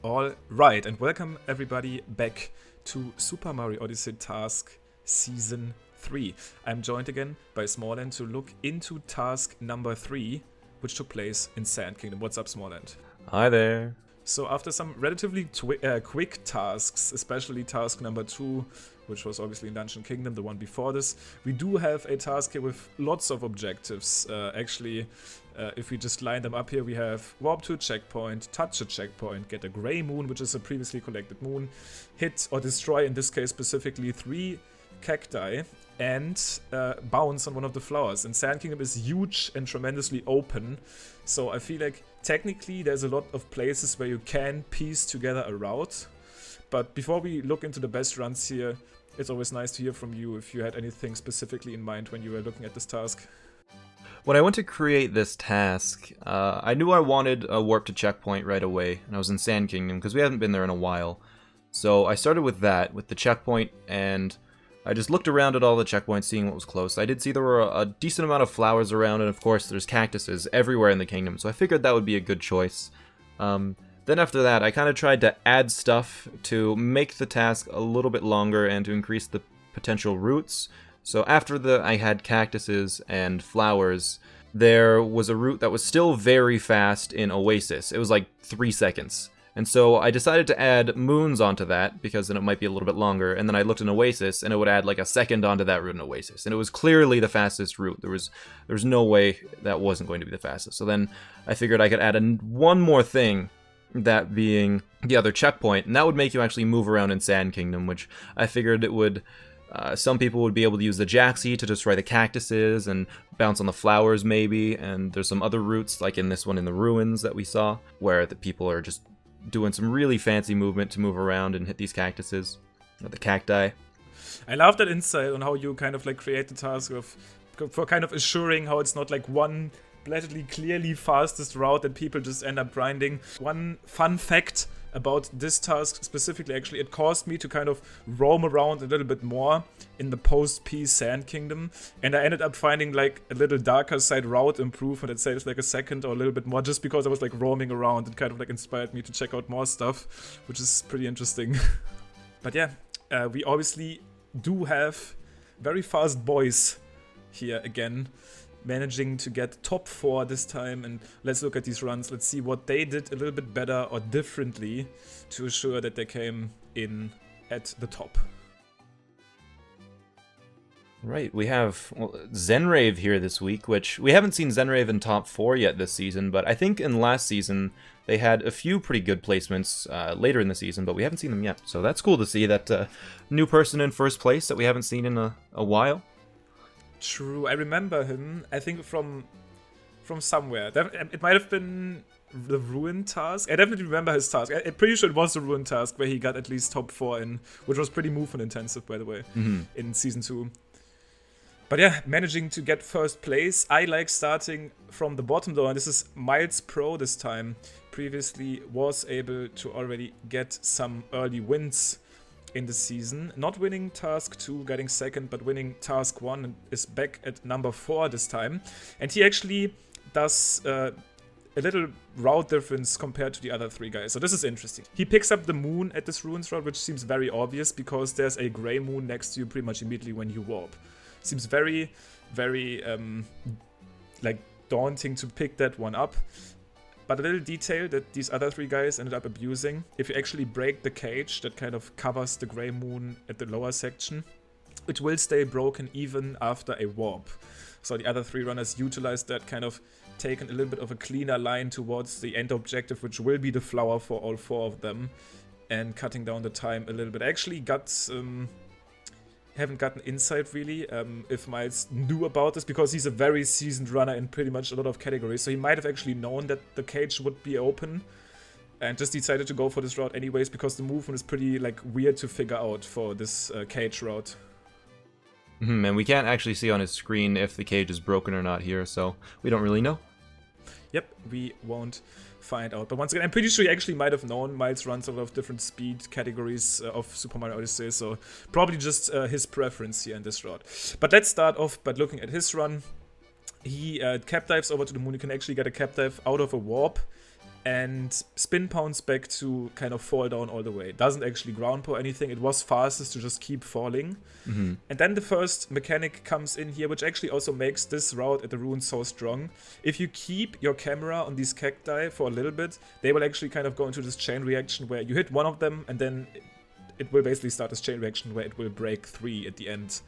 All right, and welcome everybody back to Super Mario Odyssey Task Season 3. I'm joined again by SmallAnt to look into task number 3, which took place in Sand Kingdom. What's up, SmallAnt? Hi there. So after some relatively quick tasks, especially task number 2, which was obviously in Dungeon Kingdom, the one before this, we do have a task here with lots of objectives. If we just line them up here, we have warp to a checkpoint, touch a checkpoint, get a gray moon, which is a previously collected moon, hit or destroy, in this case specifically, 3 cacti, and bounce on one of the flowers. And Sand Kingdom is huge and tremendously open, so I feel like technically there's a lot of places where you can piece together a route. But before we look into the best runs here, it's always nice to hear from you if you had anything specifically in mind when you were looking at this task. When I went to create this task, I knew I wanted a warp to checkpoint right away, and I was in Sand Kingdom because we haven't been there in a while. So I started with that, with the checkpoint, and I just looked around at all the checkpoints, seeing what was close. I did see there were a decent amount of flowers around, and of course there's cactuses everywhere in the kingdom, so I figured that would be a good choice. Then after that, I kind of tried to add stuff to make the task a little bit longer and to increase the potential routes. So after I had cactuses and flowers, there was a route that was still very fast in Oasis. It was like 3 seconds. And so I decided to add moons onto that, because then it might be a little bit longer. And then I looked in Oasis, and it would add like a second onto that route in Oasis. And it was clearly the fastest route. There was no way that wasn't going to be the fastest. So then I figured I could add one more thing, that being the other checkpoint. And that would make you actually move around in Sand Kingdom, which I figured it would... some people would be able to use the Jaxi to destroy the cactuses and bounce on the flowers maybe, and there's some other routes, like in this one in the ruins that we saw, where the people are just doing some really fancy movement to move around and hit these cactuses, or the cacti. I love that insight on how you kind of like create the task for kind of assuring how it's not like one blatantly clearly fastest route that people just end up grinding. One fun fact about this task specifically, actually, it caused me to kind of roam around a little bit more in the post-peace Sand Kingdom, and I ended up finding like a little darker side route improvement that saves like a second or a little bit more, just because I was like roaming around. It kind of like inspired me to check out more stuff, which is pretty interesting. But yeah, we obviously do have very fast boys here again, managing to get top 4 this time. And let's look at these runs. Let's see what they did a little bit better or differently to assure that they came in at the top. Right, we have Zenrave here this week, which we haven't seen Zenrave in top 4 yet this season, but I think in last season they had a few pretty good placements later in the season, but we haven't seen them yet. So that's cool to see that new person in first place that we haven't seen in a while. True, I remember him, I think from somewhere. It might have been the Ruin task. I definitely remember his task. I'm pretty sure it was the Ruin task where he got at least top 4 in, which was pretty movement intensive, by the way, in Season 2. But yeah, managing to get first place. I like starting from the bottom though, and this is Miles Pro this time. Previously was able to already get some early wins in the season. Not winning task 2, getting second, but winning task 1 and is back at number 4 this time. And he actually does a little route difference compared to the other 3 guys. So this is interesting. He picks up the moon at this ruins route, which seems very obvious because there's a gray moon next to you pretty much immediately when you warp. Seems very, very like daunting to pick that one up. But a little detail that these other 3 guys ended up abusing. If you actually break the cage that kind of covers the gray moon at the lower section, it will stay broken even after a warp. So the other 3 runners utilized that, kind of taken a little bit of a cleaner line towards the end objective, which will be the flower for all 4 of them, and cutting down the time a little bit. I actually haven't gotten insight really if Miles knew about this, because he's a very seasoned runner in pretty much a lot of categories, so he might have actually known that the cage would be open and just decided to go for this route anyways, because the movement is pretty like weird to figure out for this cage route. And we can't actually see on his screen if the cage is broken or not here, so we don't really know. Yep, we won't find out. But once again, I'm pretty sure he actually might have known. Miles runs a lot of different speed categories of Super Mario Odyssey, so probably just his preference here in this route. But let's start off by looking at his run. He cap dives over to the moon. You can actually get a cap dive out of a warp and spin pounds back to kind of fall down all the way. It doesn't actually ground pour anything. It was fastest to just keep falling. And then the first mechanic comes in here, which actually also makes this route at the ruins so strong. If you keep your camera on these cacti for a little bit, they will actually kind of go into this chain reaction where you hit one of them and then it will basically start this chain reaction where it will break 3 at the end.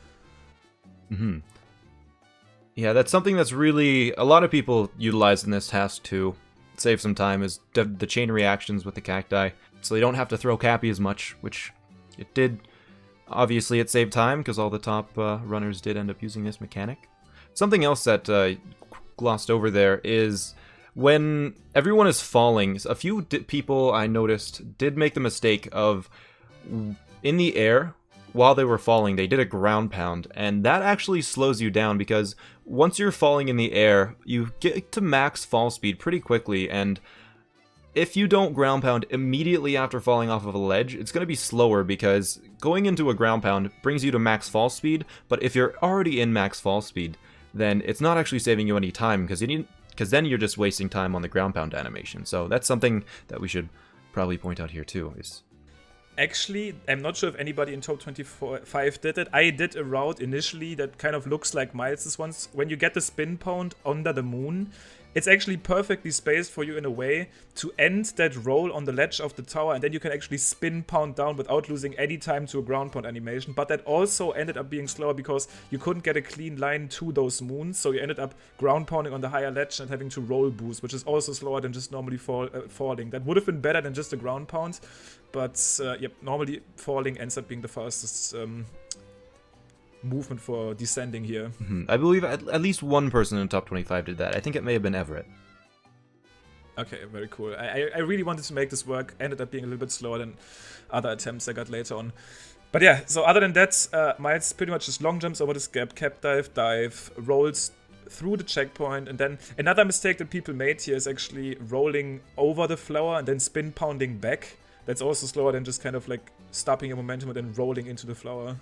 Yeah, that's something that's really a lot of people utilize in this task too. Save some time, is the chain reactions with the cacti, so they don't have to throw Cappy as much, which it did. Obviously it saved time because all the top runners did end up using this mechanic. Something else that glossed over there is when everyone is falling, a few people I noticed did make the mistake of, in the air while they were falling, they did a ground pound, and that actually slows you down because once you're falling in the air, you get to max fall speed pretty quickly, and if you don't ground pound immediately after falling off of a ledge, it's going to be slower because going into a ground pound brings you to max fall speed, but if you're already in max fall speed, then it's not actually saving you any time because then you're just wasting time on the ground pound animation. So that's something that we should probably point out here too. Actually, I'm not sure if anybody in top 25 did it. I did a route initially that kind of looks like Miles' ones. When you get the spin pound under the moon, it's actually perfectly spaced for you in a way to end that roll on the ledge of the tower, and then you can actually spin pound down without losing any time to a ground pound animation. But that also ended up being slower because you couldn't get a clean line to those moons, so you ended up ground pounding on the higher ledge and having to roll boost, which is also slower than just normally falling. That would have been better than just a ground pound, but yep, normally falling ends up being the fastest movement for descending here. I believe at least one person in the top 25 did that. I think it may have been Everett. Okay, very cool. I really wanted to make this work. Ended up being a little bit slower than other attempts I got later on. But yeah, so other than that, Miles pretty much just long jumps over this gap, cap dive, rolls through the checkpoint, and then another mistake that people made here is actually rolling over the flower and then spin pounding back. That's also slower than just kind of like stopping your momentum and then rolling into the flower.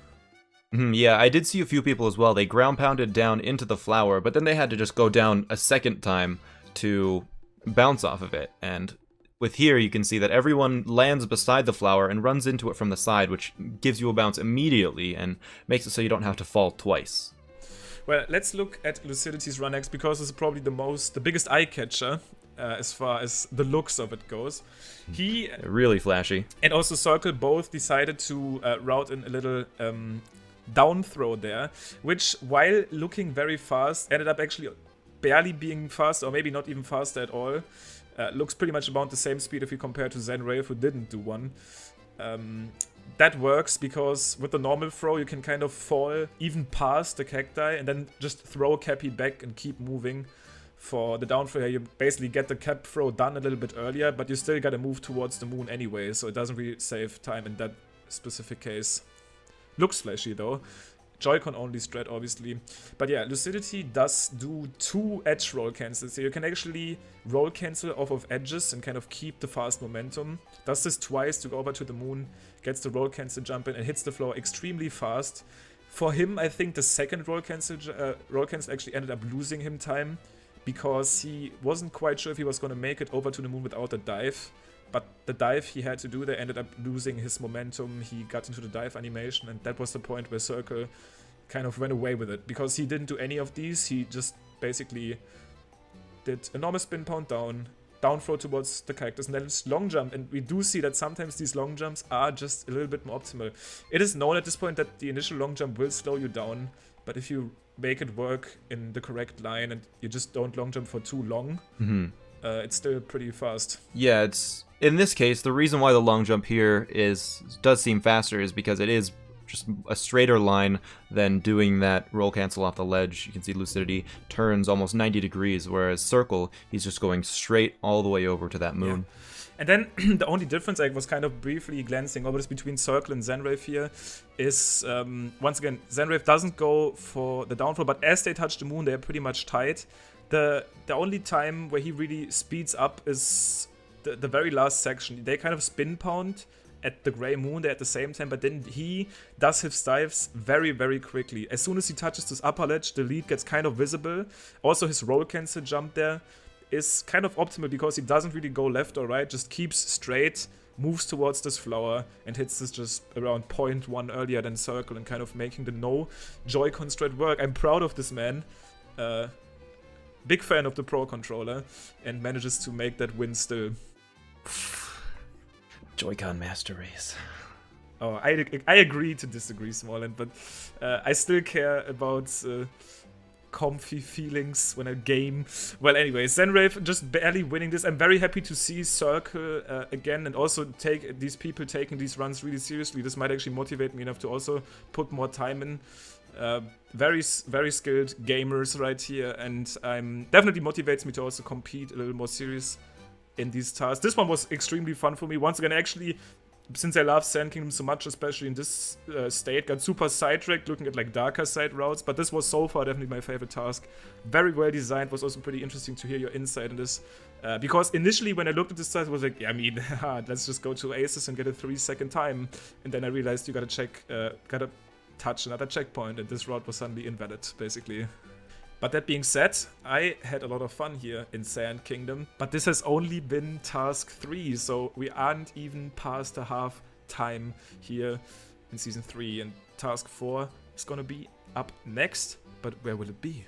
Yeah, I did see a few people as well. They ground pounded down into the flower, but then they had to just go down a second time to bounce off of it. And with here, you can see that everyone lands beside the flower and runs into it from the side, which gives you a bounce immediately and makes it so you don't have to fall twice. Well, let's look at Lucidity's run next, because it's probably the biggest eye catcher as far as the looks of it goes. He really flashy. And also Circle both decided to route in a little down throw there, which, while looking very fast, ended up actually barely being fast, or maybe not even faster at all. Looks pretty much about the same speed if you compare to Zenrave, who didn't do one. That works because with the normal throw, you can kind of fall even past the cacti and then just throw Cappy back and keep moving. For the down throw, you basically get the cap throw done a little bit earlier, but you still gotta move towards the moon anyway, so it doesn't really save time in that specific case. Looks flashy though. Joy-Con only strat, obviously. But yeah, Lucidity does do 2 edge roll cancels. So you can actually roll cancel off of edges and kind of keep the fast momentum. Does this twice to go over to the moon, gets the roll cancel jump in, and hits the floor extremely fast. For him, I think the second roll cancel actually ended up losing him time, because he wasn't quite sure if he was going to make it over to the moon without a dive. But the dive he had to do there ended up losing his momentum. He got into the dive animation, and that was the point where Circle kind of ran away with it. Because he didn't do any of these, he just basically did a normal spin pound down throw towards the characters, and then it's long jump. And we do see that sometimes these long jumps are just a little bit more optimal. It is known at this point that the initial long jump will slow you down, but if you make it work in the correct line and you just don't long jump for too long, it's still pretty fast. Yeah, it's in this case, the reason why the long jump here does seem faster is because it is just a straighter line than doing that roll cancel off the ledge. You can see Lucidity turns almost 90 degrees, whereas Circle, he's just going straight all the way over to that moon. Yeah. And then the only difference I was kind of briefly glancing over this between Circle and Zenrave here is, once again, Zenrave doesn't go for the downfall, but as they touch the moon, they're pretty much tied. The only time where he really speeds up is the very last section. They kind of spin pound at the gray moon there at the same time, but then he does his dives very, very quickly. As soon as he touches this upper ledge, the lead gets kind of visible. Also, his roll cancel jump there is kind of optimal because he doesn't really go left or right, just keeps straight, moves towards this flower, and hits this just around 0.1 earlier than Circle, and kind of making the no Joy-Con strat work. I'm proud of this man. Big fan of the Pro Controller, and manages to make that win still. Joy-Con Master Race. Oh, I agree to disagree, SmallAnt, but I still care about comfy feelings when I game. Well, anyway, Zenrave just barely winning this. I'm very happy to see Circle again, and also take these people taking these runs really seriously. This might actually motivate me enough to also put more time in. Very skilled gamers right here, and definitely motivates me to also compete a little more serious in these tasks. This one was extremely fun for me. Once again, actually, since I love Sand Kingdom so much, especially in this state, got super sidetracked looking at like darker side routes, but this was so far definitely my favorite task. Very well designed. Was also pretty interesting to hear your insight in this, because initially when I looked at this task, I was like, yeah, I mean, let's just go to Aces and get a 3-second time, and then I realized you gotta touch another checkpoint, and this route was suddenly invalid, basically. But that being said, I had a lot of fun here in Sand Kingdom, but this has only been task 3, so we aren't even past the half time here in Season 3, and task 4 is gonna be up next, but where will it be?